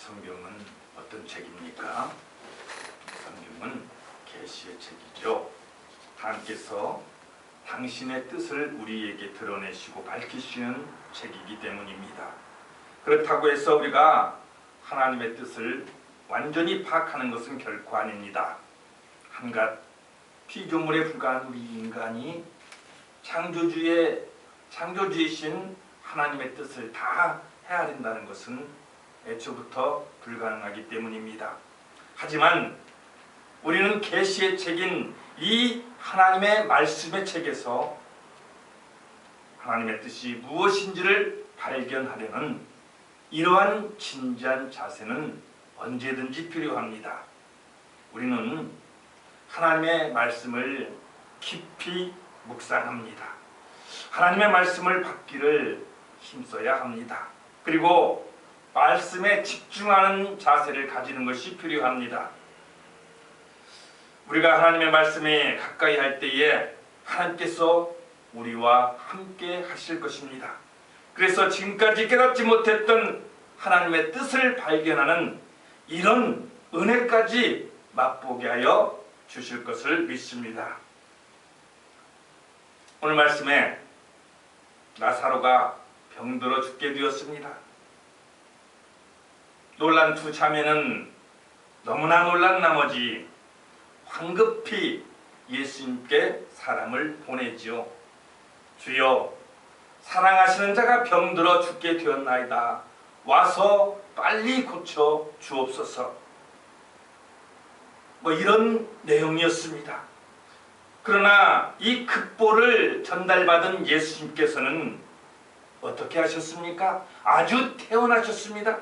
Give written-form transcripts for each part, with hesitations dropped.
성경은 어떤 책입니까? 성경은 계시의 책이죠. 하나님께서 당신의 뜻을 우리에게 드러내시고 밝히시는 책이기 때문입니다. 그렇다고 해서 우리가 하나님의 뜻을 완전히 파악하는 것은 결코 아닙니다. 한갓 피조물에 불과한 우리 인간이 창조주이신 하나님의 뜻을 다 헤아린다는 것은 애초부터 불가능하기 때문입니다. 하지만 우리는 계시의 책인 이 하나님의 말씀의 책에서 하나님의 뜻이 무엇인지를 발견하려는 이러한 진지한 자세는 언제든지 필요합니다. 우리는 하나님의 말씀을 깊이 묵상합니다. 하나님의 말씀을 받기를 힘써야 합니다. 그리고 말씀에 집중하는 자세를 가지는 것이 필요합니다. 우리가 하나님의 말씀에 가까이 할 때에 하나님께서 우리와 함께 하실 것입니다. 그래서 지금까지 깨닫지 못했던 하나님의 뜻을 발견하는 이런 은혜까지 맛보게 하여 주실 것을 믿습니다. 오늘 말씀에 나사로가 병들어 죽게 되었습니다. 놀란 두 자매는 너무나 놀란 나머지 황급히 예수님께 사람을 보내지요. 주여, 사랑하시는 자가 병들어 죽게 되었나이다. 와서 빨리 고쳐 주옵소서. 이런 내용이었습니다. 그러나 이 급보를 전달받은 예수님께서는 어떻게 하셨습니까? 아주 태연하셨습니다.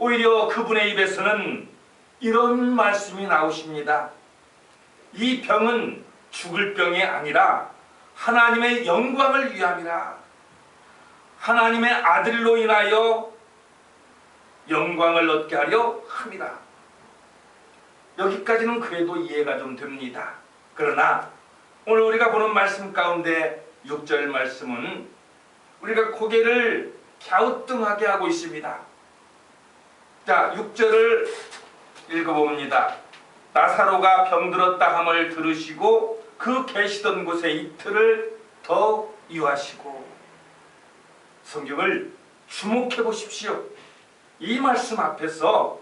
오히려 그분의 입에서는 이런 말씀이 나오십니다. 이 병은 죽을 병이 아니라 하나님의 영광을 위함이라. 하나님의 아들로 인하여 영광을 얻게 하려 함이라. 여기까지는 그래도 이해가 좀 됩니다. 그러나 오늘 우리가 보는 말씀 가운데 6절 말씀은 우리가 고개를 갸우뚱하게 하고 있습니다. 자, 6절을 읽어봅니다. 나사로가 병들었다 함을 들으시고 그 계시던 곳에 이틀을 더 유하시고. 성경을 주목해 보십시오. 이 말씀 앞에서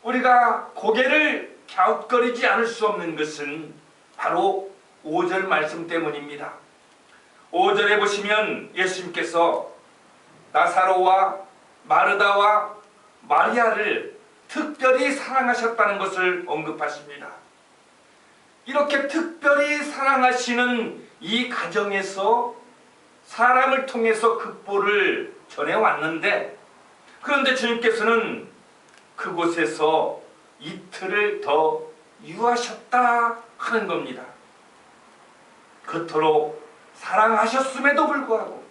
우리가 고개를 갸웃거리지 않을 수 없는 것은 바로 5절 말씀 때문입니다. 5절에 보시면 예수님께서 나사로와 마르다와 마리아를 특별히 사랑하셨다는 것을 언급하십니다. 이렇게 특별히 사랑하시는 이 가정에서 사람을 통해서 급보를 전해왔는데, 그런데 주님께서는 그곳에서 이틀을 더 유하셨다 하는 겁니다. 그토록 사랑하셨음에도 불구하고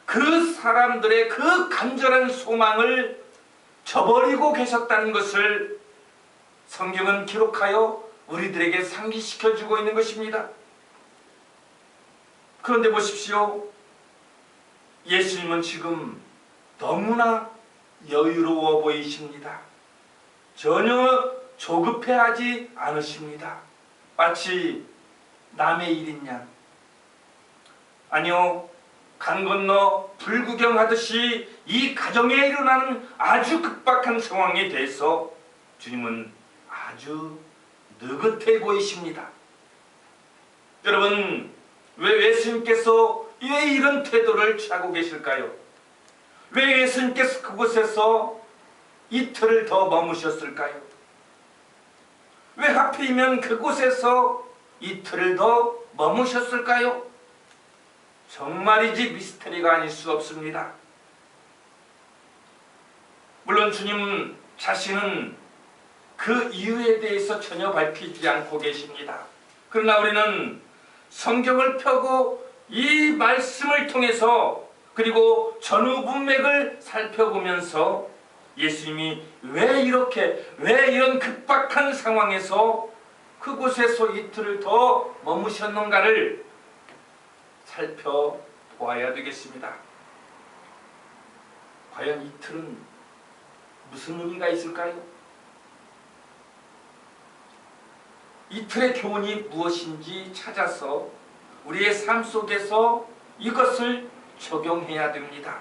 그 사람들의 그 간절한 소망을 저버리고 계셨다는 것을 성경은 기록하여 우리들에게 상기시켜주고 있는 것입니다. 그런데 보십시오. 예수님은 지금 너무나 여유로워 보이십니다. 전혀 조급해하지 않으십니다. 마치 남의 일인 양. 아니요, 강 건너 불구경하듯이 이 가정에 일어나는 아주 급박한 상황에 대해서 주님은 아주 느긋해 보이십니다. 여러분, 왜 예수님께서 왜 이런 태도를 취하고 계실까요? 왜 예수님께서 그곳에서 이틀을 더 머무셨을까요? 왜 하필이면 그곳에서 이틀을 더 머무셨을까요? 정말이지 미스터리가 아닐 수 없습니다. 물론 주님 자신은 그 이유에 대해서 전혀 밝히지 않고 계십니다. 그러나 우리는 성경을 펴고 이 말씀을 통해서 그리고 전후 문맥을 살펴보면서 예수님이 왜 이런 급박한 상황에서 그곳에서 이틀을 더 머무셨는가를 살펴보아야 되겠습니다. 과연 이틀은 무슨 의미가 있을까요? 이틀의 교훈이 무엇인지 찾아서 우리의 삶 속에서 이것을 적용해야 됩니다.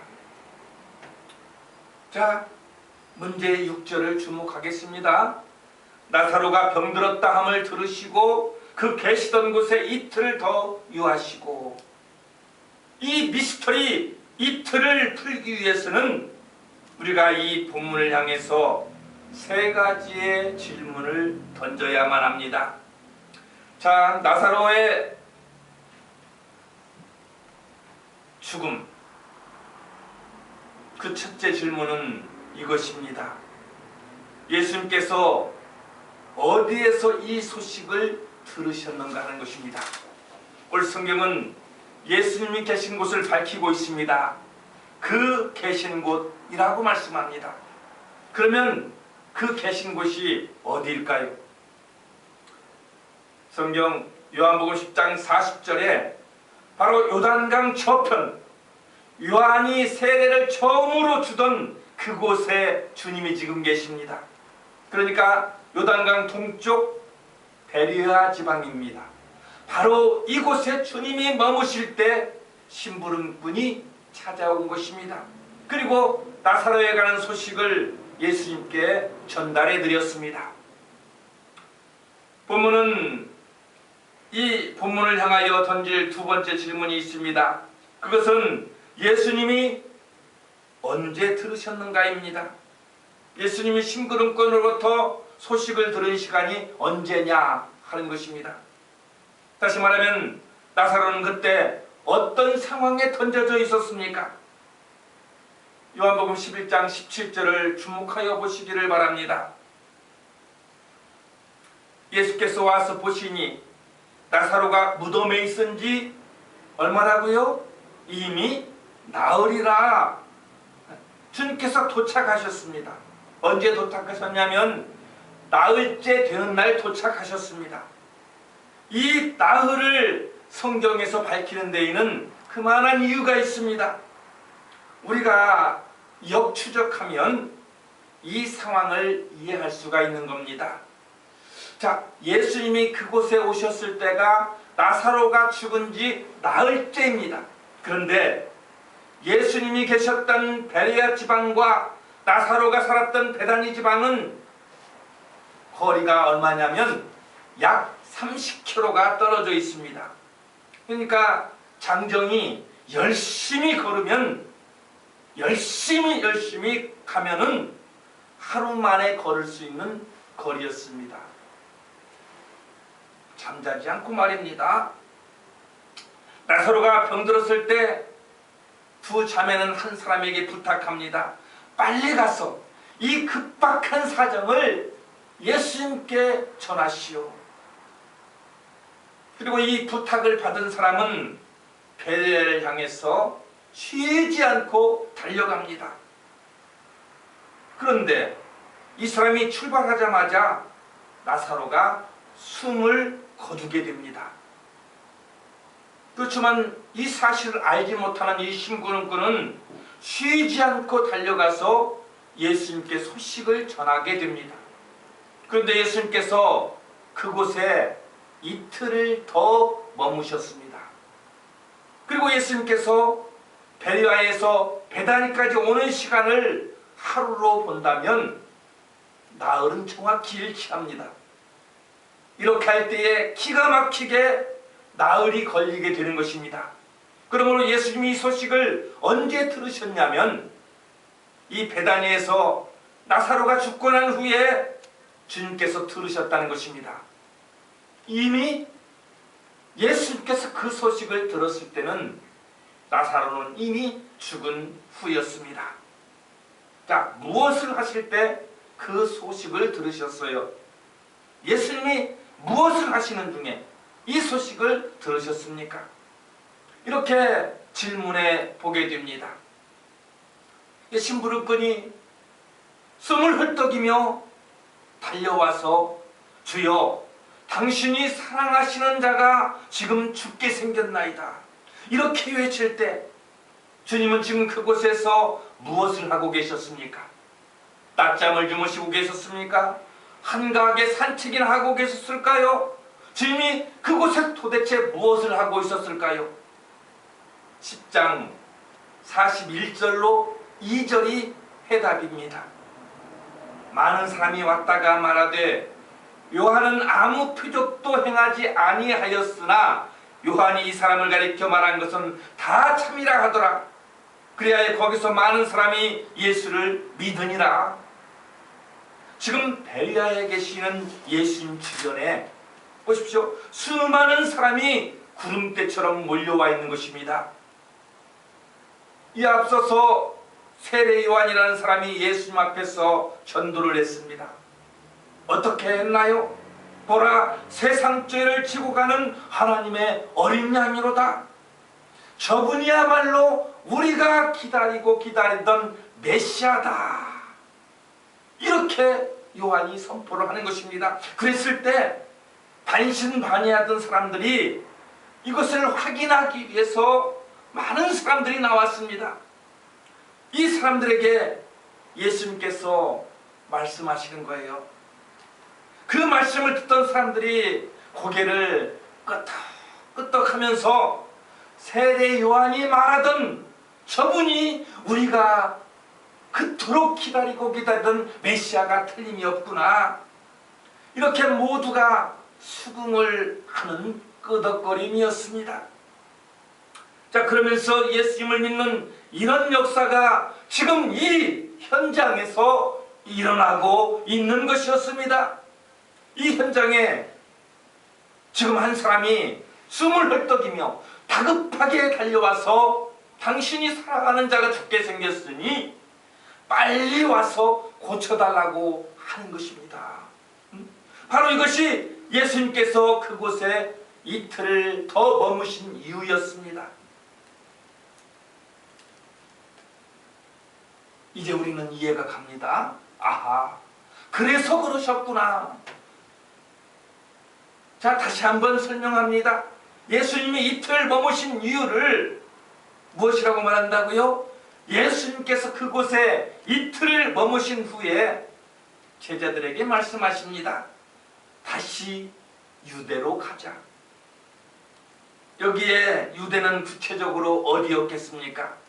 자, 문제 6절을 주목하겠습니다. 나사로가 병들었다 함을 들으시고 그 계시던 곳에 이틀을 더 유하시고. 이 미스터리 이틀을 풀기 위해서는 우리가 이 본문을 향해서 세 가지의 질문을 던져야만 합니다. 자, 나사로의 죽음, 그 첫째 질문은 이것입니다. 예수님께서 어디에서 이 소식을 들으셨는가 하는 것입니다. 오늘 성경은 예수님이 계신 곳을 밝히고 있습니다. 그 계신 곳이라고 말씀합니다. 그러면 그 계신 곳이 어디일까요? 성경 요한복음 10장 40절에 바로 요단강 저편, 요한이 세례를 처음으로 주던 그곳에 주님이 지금 계십니다. 그러니까 요단강 동쪽 베레아 지방입니다. 바로 이곳에 주님이 머무실 때 심부름꾼이 찾아온 것입니다. 그리고 나사로에 가는 소식을 예수님께 전달해 드렸습니다. 본문은 이 본문을 향하여 던질 두 번째 질문이 있습니다. 그것은 예수님이 언제 들으셨는가입니다. 예수님이 심부름꾼으로부터 소식을 들은 시간이 언제냐 하는 것입니다. 다시 말하면 나사로는 그때 어떤 상황에 던져져 있었습니까? 요한복음 11장 17절을 주목하여 보시기를 바랍니다. 예수께서 와서 보시니 나사로가 무덤에 있은 지 얼마라고요? 이미 나흘이라. 주님께서 도착하셨습니다. 언제 도착하셨냐면 나흘째 되는 날 도착하셨습니다. 이 나흘을 성경에서 밝히는 데에는 그만한 이유가 있습니다. 우리가 역추적하면 이 상황을 이해할 수가 있는 겁니다. 자, 예수님이 그곳에 오셨을 때가 나사로가 죽은 지 나흘째입니다. 그런데 예수님이 계셨던 베레아 지방과 나사로가 살았던 베다니 지방은 거리가 얼마냐면 약 30km가 떨어져 있습니다. 그러니까 장정이 열심히 걸으면 열심히 가면은 하루 만에 걸을 수 있는 거리였습니다. 잠자지 않고 말입니다. 나사로가 병들었을 때 두 자매는 한 사람에게 부탁합니다. 빨리 가서 이 급박한 사정을 예수님께 전하시오. 그리고 이 부탁을 받은 사람은 베레아를 향해서 쉬지 않고 달려갑니다. 그런데 이 사람이 출발하자마자 나사로가 숨을 거두게 됩니다. 그렇지만 이 사실을 알지 못하는 이 심부름꾼은 쉬지 않고 달려가서 예수님께 소식을 전하게 됩니다. 그런데 예수님께서 그곳에 이틀을 더 머무셨습니다. 그리고 예수님께서 베레아에서 베다니까지 오는 시간을 하루로 본다면 나흘은 정확히 일치합니다. 이렇게 할 때에 기가 막히게 나흘이 걸리게 되는 것입니다. 그러므로 예수님이 이 소식을 언제 들으셨냐면 이 베다니에서 나사로가 죽고 난 후에 주님께서 들으셨다는 것입니다. 이미 예수님께서 그 소식을 들었을 때는 나사로는 이미 죽은 후였습니다. 자, 무엇을 하실 때 그 소식을 들으셨어요? 예수님이 무엇을 하시는 중에 이 소식을 들으셨습니까? 이렇게 질문해 보게 됩니다. 심부름꾼이 숨을 헐떡이며 달려와서 주여, 당신이 사랑하시는 자가 지금 죽게 생겼나이다. 이렇게 외칠 때 주님은 지금 그곳에서 무엇을 하고 계셨습니까? 낮잠을 주무시고 계셨습니까? 한가하게 산책이나 하고 계셨을까요? 주님이 그곳에 도대체 무엇을 하고 있었을까요? 10장 41절로 2절이 해답입니다. 많은 사람이 왔다가 말하되 요한은 아무 표적도 행하지 아니하였으나 요한이 이 사람을 가리켜 말한 것은 다 참이라 하더라. 그래야 거기서 많은 사람이 예수를 믿으니라. 지금 베리아에 계시는 예수님 주변에 보십시오. 수많은 사람이 구름대처럼 몰려와 있는 것입니다. 이 앞서서 세례 요한이라는 사람이 예수님 앞에서 전도를 했습니다. 어떻게 했나요? 보라, 세상 죄를 지고 가는 하나님의 어린 양이로다. 저분이야말로 우리가 기다리고 기다리던 메시아다. 이렇게 요한이 선포를 하는 것입니다. 그랬을 때 반신반의하던 사람들이 이것을 확인하기 위해서 많은 사람들이 나왔습니다. 이 사람들에게 예수님께서 말씀하시는 거예요. 그 말씀을 듣던 사람들이 고개를 끄덕끄덕하면서 세례 요한이 말하던 저분이 우리가 그토록 기다리고 기다리던 메시아가 틀림이 없구나. 이렇게 모두가 수긍을 하는 끄덕거림이었습니다. 자, 그러면서 예수님을 믿는 이런 역사가 지금 이 현장에서 일어나고 있는 것이었습니다. 이 현장에 지금 한 사람이 숨을 헐떡이며 다급하게 달려와서 당신이 사랑하는 자가 죽게 생겼으니 빨리 와서 고쳐달라고 하는 것입니다. 바로 이것이 예수님께서 그곳에 이틀을 더 머무신 이유였습니다. 이제 우리는 이해가 갑니다. 아하, 그래서 그러셨구나. 자, 다시 한번 설명합니다. 예수님이 이틀 머무신 이유를 무엇이라고 말한다고요? 예수님께서 그곳에 이틀을 머무신 후에 제자들에게 말씀하십니다. 다시 유대로 가자. 여기에 유대는 구체적으로 어디였겠습니까?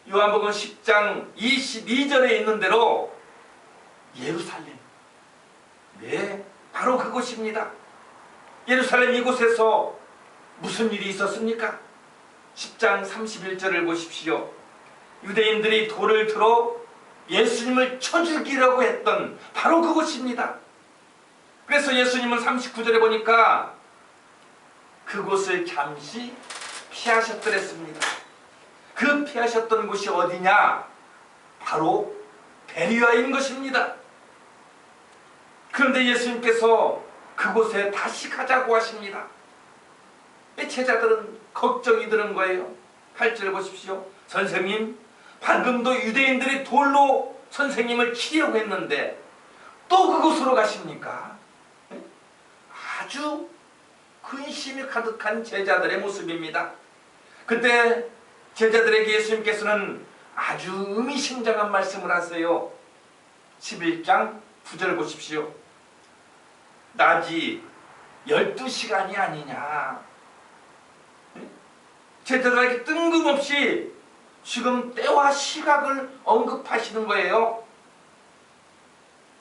요한복음 10장 22절에 있는 대로 예루살렘. 네, 바로 그곳입니다. 예루살렘 이곳에서 무슨 일이 있었습니까? 10장 31절을 보십시오. 유대인들이 돌을 들어 예수님을 쳐 죽이려고 했던 바로 그곳입니다. 그래서 예수님은 39절에 보니까 그곳을 잠시 피하셨더랬습니다. 그 피하셨던 곳이 어디냐? 바로 베리아인 것입니다. 그런데 예수님께서 그곳에 다시 가자고 하십니다. 제자들은 걱정이 드는 거예요. 8절 보십시오. 선생님, 방금도 유대인들이 돌로 선생님을 치려고 했는데 또 그곳으로 가십니까? 아주 근심이 가득한 제자들의 모습입니다. 그때 제자들에게 예수님께서는 아주 의미심장한 말씀을 하세요. 11장 9절 보십시오. 낮이 12시간이 아니냐. 제자들에게 뜬금없이 지금 때와 시각을 언급하시는 거예요.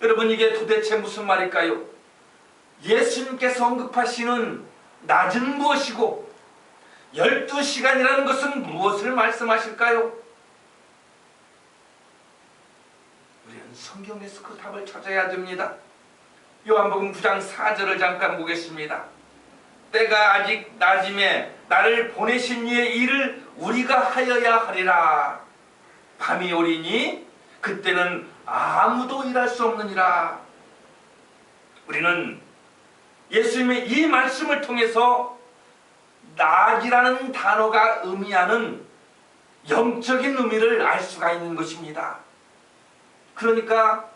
여러분, 이게 도대체 무슨 말일까요? 예수님께서 언급하시는 낮은 무엇이고 12시간이라는 것은 무엇을 말씀하실까요? 우리는 성경에서 그 답을 찾아야 됩니다. 요한복음 9장 4절을 잠깐 보겠습니다. 때가 아직 낮임에 나를 보내신 이의 일을 우리가 하여야 하리라. 밤이 오리니 그때는 아무도 일할 수 없느니라. 우리는 예수님의 이 말씀을 통해서 낮이라는 단어가 의미하는 영적인 의미를 알 수가 있는 것입니다. 그러니까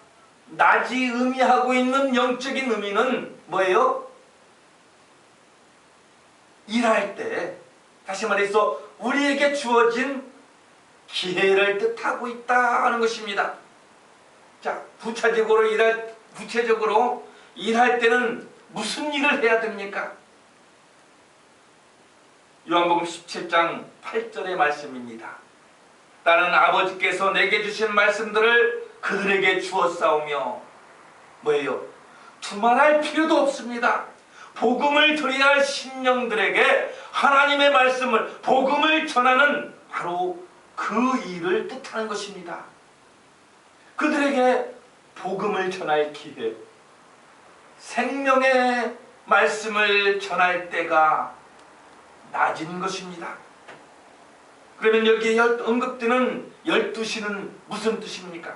낮이 의미하고 있는 영적인 의미는 뭐예요? 일할 때, 다시 말해서 우리에게 주어진 기회를 뜻하고 있다 하는 것입니다. 자, 구체적으로 일할 때는 무슨 일을 해야 됩니까? 요한복음 17장 8절의 말씀입니다. 나는 아버지께서 내게 주신 말씀들을 그들에게 주었사오며 뭐예요? 두말할 필요도 없습니다. 복음을 드려야 할 심령들에게 하나님의 말씀을, 복음을 전하는 바로 그 일을 뜻하는 것입니다. 그들에게 복음을 전할 기회, 생명의 말씀을 전할 때가 낮은 것입니다. 그러면 여기에 언급되는 12시는 무슨 뜻입니까?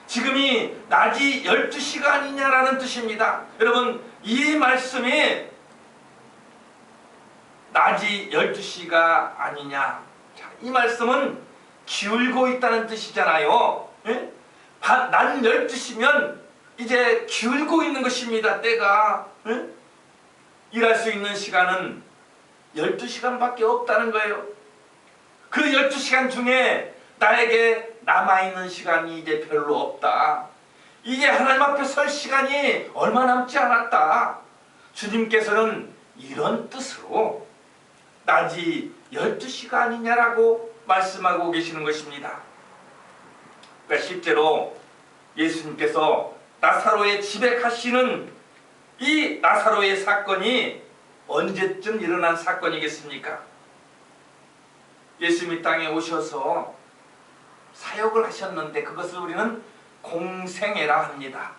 지금이 낮이 12시가 아니냐라는 뜻입니다. 여러분, 이 말씀이 낮이 12시가 아니냐, 자, 이 말씀은 기울고 있다는 뜻이잖아요. 예? 낮 12시면 이제 기울고 있는 것입니다. 때가. 예? 일할 수 있는 시간은 12시간밖에 없다는 거예요. 그 12시간 중에 나에게 남아있는 시간이 이제 별로 없다. 이제 하나님 앞에 설 시간이 얼마 남지 않았다. 주님께서는 이런 뜻으로 낮이 12시가 아니냐라고 말씀하고 계시는 것입니다. 그러니까 실제로 예수님께서 나사로의 집에 가시는 이 나사로의 사건이 언제쯤 일어난 사건이겠습니까? 예수님이 땅에 오셔서 사역을 하셨는데 그것을 우리는 공생애라 합니다.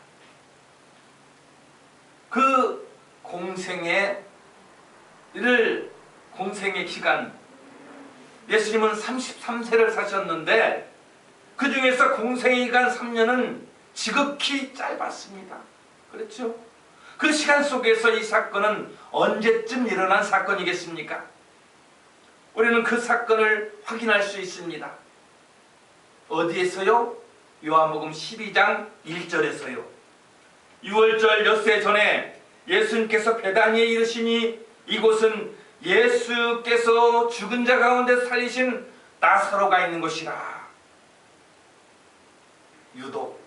그 공생애 기간, 예수님은 33세를 사셨는데 그 중에서 공생애 기간 3년은 지극히 짧았습니다. 그렇죠? 그 시간 속에서 이 사건은 언제쯤 일어난 사건이겠습니까? 우리는 그 사건을 확인할 수 있습니다. 어디에서요? 요한복음 12장 1절에서요. 6월절 엿새 전에 예수님께서 베다니에 이르시니 이곳은 예수께서 죽은 자 가운데 살리신 나사로가 있는 곳이라. 유독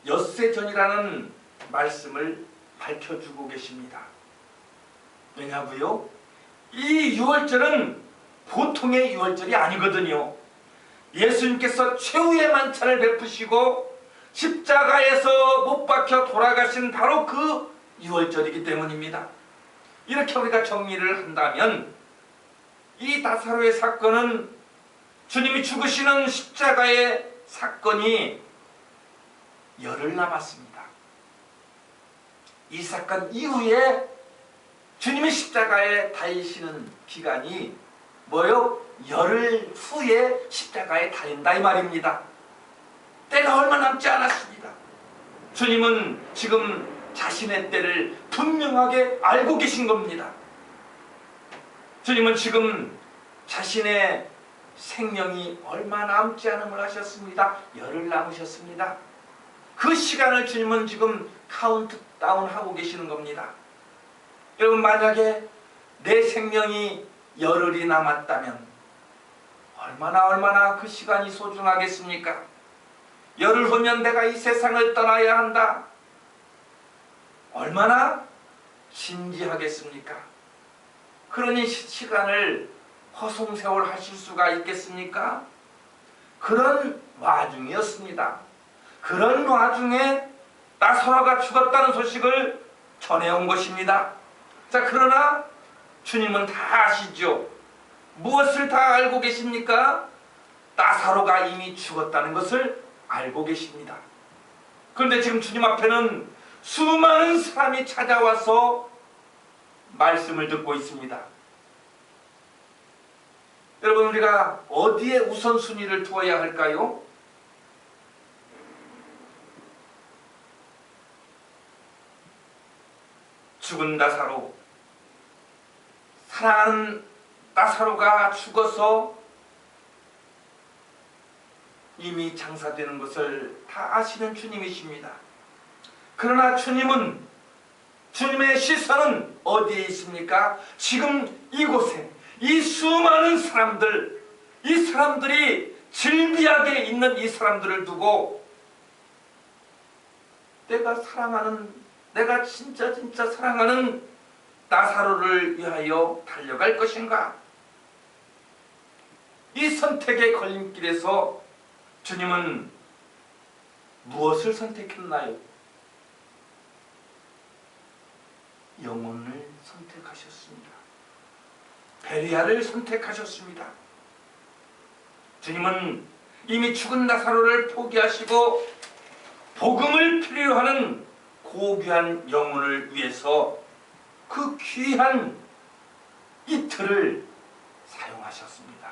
엿새 전이라는 말씀을 밝혀주고 계십니다. 왜냐고요? 이 6월절은 보통의 6월절이 아니거든요. 예수님께서 최후의 만찬을 베푸시고 십자가에서 못 박혀 돌아가신 바로 그 6월절이기 때문입니다. 이렇게 우리가 정리를 한다면 이 나사로의 사건은 주님이 죽으시는 십자가의 사건이 열흘 남았습니다. 이 사건 이후에 주님이 십자가에 달리시는 기간이 뭐요? 열흘 후에 십자가에 달린다 이 말입니다. 때가 얼마 남지 않았습니다. 주님은 지금 자신의 때를 분명하게 알고 계신 겁니다. 주님은 지금 자신의 생명이 얼마 남지 않음을 하셨습니다. 열흘 남으셨습니다. 그 시간을 주님은 지금 카운트다운하고 계시는 겁니다. 여러분, 만약에 내 생명이 열흘이 남았다면 얼마나 그 시간이 소중하겠습니까? 열흘 후면 내가 이 세상을 떠나야 한다. 얼마나 진지하겠습니까? 그러니 시간을 허송세월 하실 수가 있겠습니까? 그런 와중이었습니다. 그런 와중에 나사로가 죽었다는 소식을 전해온 것입니다. 자, 그러나 주님은 다 아시죠? 무엇을 다 알고 계십니까? 나사로가 이미 죽었다는 것을 알고 계십니다. 그런데 지금 주님 앞에는 수많은 사람이 찾아와서 말씀을 듣고 있습니다. 여러분, 우리가 어디에 우선순위를 두어야 할까요? 죽은 나사로, 사랑하는 나사로가 죽어서 이미 장사되는 것을 다 아시는 주님이십니다. 그러나 주님은, 주님의 시선은 어디에 있습니까? 지금 이곳에 이 수많은 사람들, 이 사람들이 질비하게 있는 이 사람들을 두고 내가 사랑하는, 내가 진짜 사랑하는 나사로를 위하여 달려갈 것인가? 이 선택의 걸림길에서 주님은 무엇을 선택했나요? 영혼을 선택하셨습니다. 베리아를 선택하셨습니다. 주님은 이미 죽은 나사로를 포기하시고 복음을 필요로 하는 고귀한 영혼을 위해서 그 귀한 이틀을 사용하셨습니다.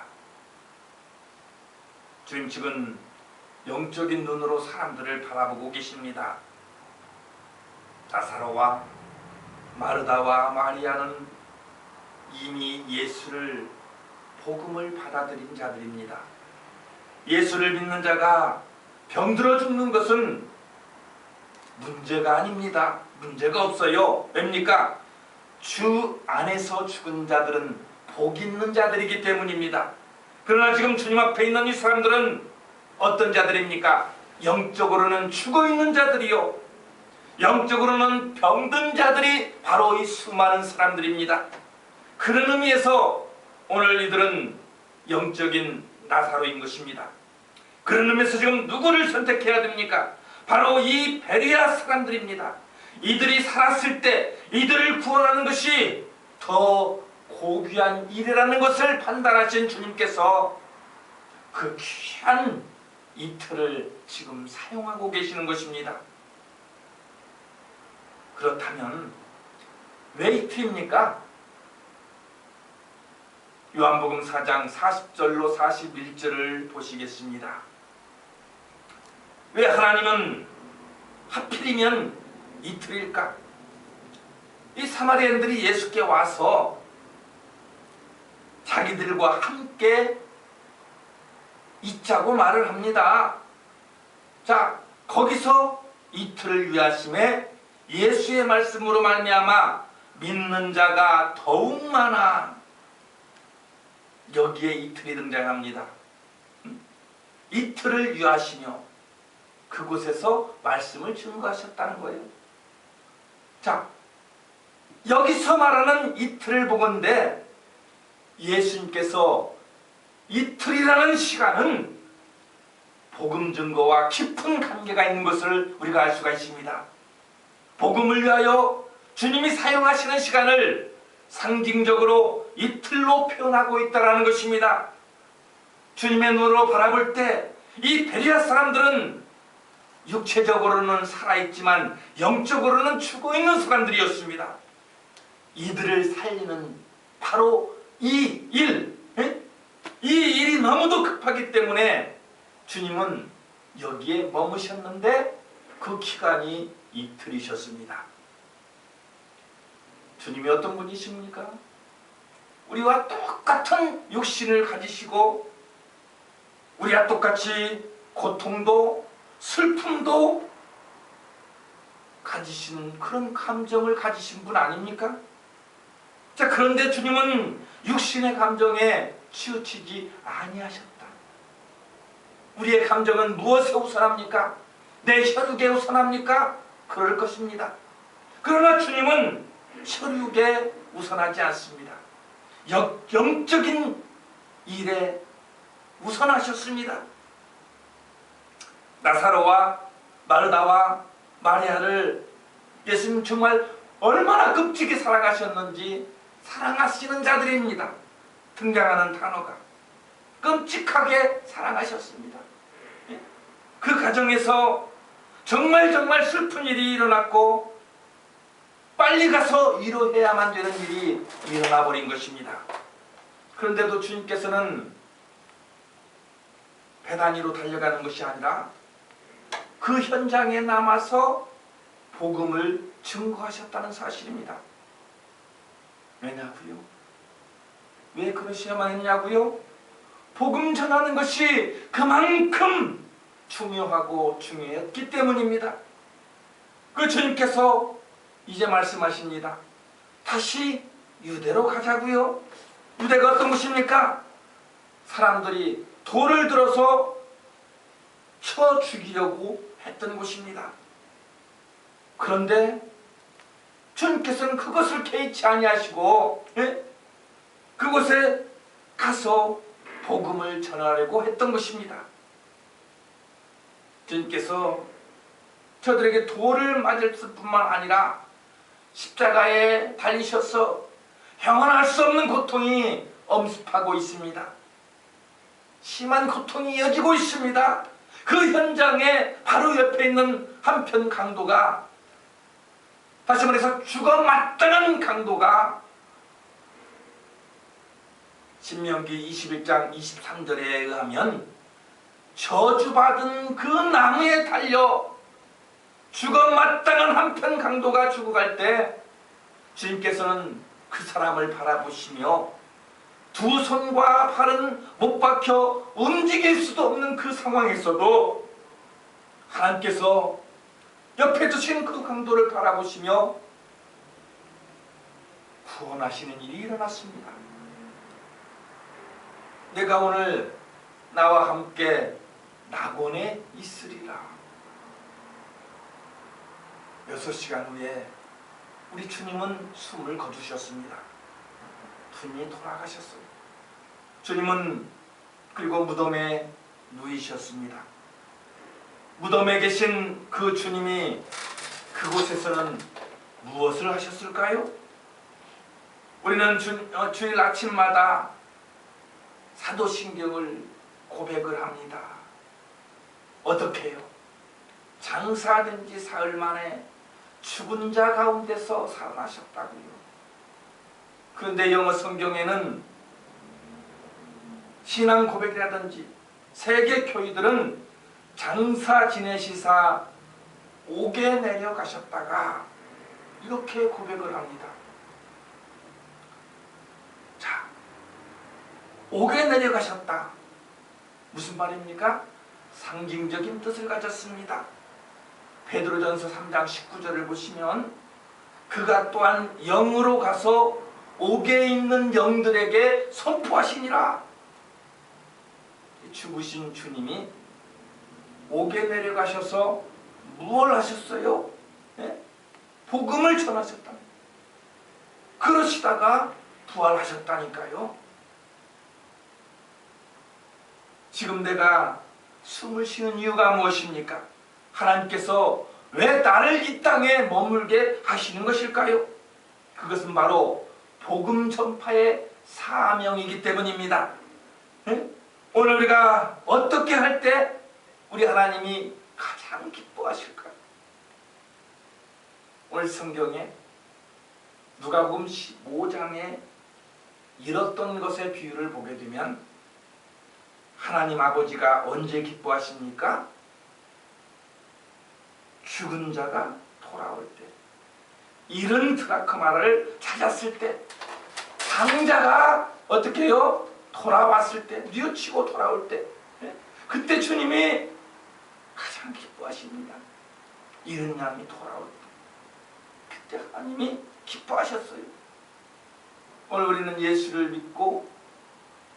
주님 지금 영적인 눈으로 사람들을 바라보고 계십니다. 나사로와 마르다와 마리아는 이미 예수를 복음을 받아들인 자들입니다. 예수를 믿는 자가 병들어 죽는 것은 문제가 아닙니다. 문제가 없어요. 왜입니까? 주 안에서 죽은 자들은 복 있는 자들이기 때문입니다. 그러나 지금 주님 앞에 있는 이 사람들은 어떤 자들입니까? 영적으로는 죽어있는 자들이요, 영적으로는 병든 자들이 바로 이 수많은 사람들입니다. 그런 의미에서 오늘 이들은 영적인 나사로인 것입니다. 그런 의미에서 지금 누구를 선택해야 됩니까? 바로 이 베리아 사람들입니다. 이들이 살았을 때 이들을 구원하는 것이 더 고귀한 일이라는 것을 판단하신 주님께서 그 귀한 이틀을 지금 사용하고 계시는 것입니다. 그렇다면 왜 이틀입니까? 요한복음 4장 40절로 41절을 보시겠습니다. 왜 하나님은 하필이면 이틀일까? 이 사마리아인들이 예수께 와서 자기들과 함께 있자고 말을 합니다. 자, 거기서 이틀을 위하심에 예수의 말씀으로 말미암아 믿는 자가 더욱 많아. 여기에 이틀이 등장합니다. 이틀을 위하시며 그곳에서 말씀을 증거하셨다는 거예요. 자, 여기서 말하는 이틀을 보건대 예수님께서 이틀이라는 시간은 복음 증거와 깊은 관계가 있는 것을 우리가 알 수가 있습니다. 복음을 위하여 주님이 사용하시는 시간을 상징적으로 이틀로 표현하고 있다는 것입니다. 주님의 눈으로 바라볼 때 이 베리아 사람들은 육체적으로는 살아있지만 영적으로는 죽어있는 사람들이었습니다. 이들을 살리는 바로 이 일이 너무도 급하기 때문에 주님은 여기에 머무셨는데 그 기간이 이틀이셨습니다. 주님이 어떤 분이십니까? 우리와 똑같은 육신을 가지시고 우리와 똑같이 고통도 슬픔도 가지시는 그런 감정을 가지신 분 아닙니까? 자, 그런데 주님은 육신의 감정에 치우치지 아니하셨다. 우리의 감정은 무엇에 우선합니까? 내 혈육에 우선합니까? 그럴 것입니다. 그러나 주님은 혈육에 우선하지 않습니다. 영적인 일에 우선하셨습니다. 나사로와 마르다와 마리아를 예수님 정말 얼마나 급지게 사랑하셨는지 사랑하시는 자들입니다. 등장하는 단어가 끔찍하게 사랑하셨습니다. 그 가정에서 정말 슬픈 일이 일어났고 빨리 가서 위로해야만 되는 일이 일어나 버린 것입니다. 그런데도 주님께서는 배단위로 달려가는 것이 아니라 그 현장에 남아서 복음을 증거하셨다는 사실입니다. 왜냐고요? 왜 그러셔야만 했냐고요? 복음 전하는 것이 그만큼 중요하고 중요했기 때문입니다. 그 주님께서 이제 말씀하십니다. 다시 유대로 가자고요. 유대가 어떤 곳입니까? 사람들이 돌을 들어서 쳐 죽이려고 했던 곳입니다. 그런데 주님께서는 그것을 개의치 아니하시고 그곳에 가서 복음을 전하려고 했던 것입니다. 주님께서 저들에게 돌을 맞았을 뿐만 아니라 십자가에 달리셔서 형언할 수 없는 고통이 엄습하고 있습니다. 심한 고통이 이어지고 있습니다. 그 현장에 바로 옆에 있는 한편 강도가, 다시 말해서 죽어 마땅한 강도가 신명기 21장 23절에 의하면 저주받은 그 나무에 달려 죽어 마땅한 한편 강도가 죽어갈 때 주님께서는 그 사람을 바라보시며 두 손과 팔은 못 박혀 움직일 수도 없는 그 상황에서도 하나님께서 옆에 두신 그 강도를 바라보시며 구원하시는 일이 일어났습니다. 내가 오늘 나와 함께 낙원에 있으리라. 6시간 후에 우리 주님은 숨을 거두셨습니다. 주님이 돌아가셨어요. 주님은 그리고 무덤에 누이셨습니다. 무덤에 계신 그 주님이 그곳에서는 무엇을 하셨을까요? 우리는 주일 아침마다 사도신경을 고백을 합니다. 어떻게 해요? 장사된 지 사흘 만에 죽은 자 가운데서 살아나셨다고요. 그런데 영어 성경에는 신앙 고백이라든지 세계 교회들은 장사 지내시사 옥에 내려가셨다가 이렇게 고백을 합니다. 자, 옥에 내려가셨다. 무슨 말입니까? 상징적인 뜻을 가졌습니다. 베드로전서 3장 19절을 보시면 그가 또한 영으로 가서 옥에 있는 영들에게 선포하시니라. 죽으신 주님이 옥에 내려가셔서 무엇을 하셨어요? 복음을 전하셨다. 그러시다가 부활하셨다니까요. 지금 내가 숨을 쉬는 이유가 무엇입니까? 하나님께서 왜 나를 이 땅에 머물게 하시는 것일까요? 그것은 바로 복음 전파의 사명이기 때문입니다. 오늘 우리가 어떻게 할 때 우리 하나님이 가장 기뻐하실까요? 오늘 성경에 누가복음 15장에 잃었던 것의 비유를 보게 되면 하나님 아버지가 언제 기뻐하십니까? 죽은 자가 돌아올 때, 잃은 드라크마를 찾았을 때, 장자가 어떻게 해요? 돌아왔을 때, 뉘우치고 돌아올 때, 그때 주님이 가장 기뻐하십니다. 잃은 양이 돌아올 때, 그때 하나님이 기뻐하셨어요. 오늘 우리는 예수를 믿고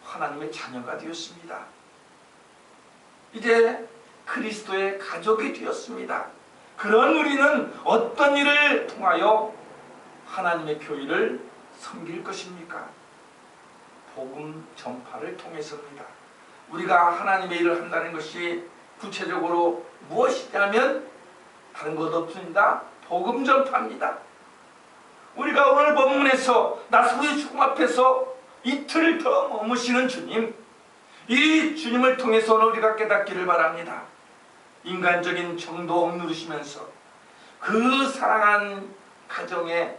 하나님의 자녀가 되었습니다. 이제 그리스도의 가족이 되었습니다. 그런 우리는 어떤 일을 통하여 하나님의 교회를 섬길 것입니까? 복음 전파를 통해서입니다. 우리가 하나님의 일을 한다는 것이 구체적으로 무엇이냐면 다른 것 없습니다. 복음 전파입니다. 우리가 오늘 본문에서 나사로의 죽음 앞에서 이틀 더 머무시는 주님, 이 주님을 통해서 우리가 깨닫기를 바랍니다. 인간적인 정도 억누르시면서 그 사랑한 가정에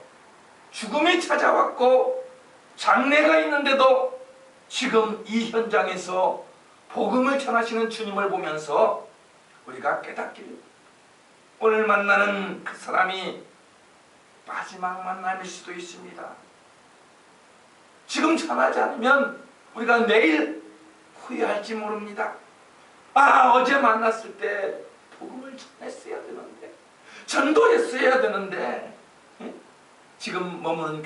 죽음이 찾아왔고 장례가 있는데도 지금 이 현장에서 복음을 전하시는 주님을 보면서 우리가 깨닫기를, 오늘 만나는 그 사람이 마지막 만남일 수도 있습니다. 지금 전하지 않으면 우리가 내일 후회할지 모릅니다. 어제 만났을 때 복음을 전했어야 되는데, 전도했어야 되는데, 지금 머무는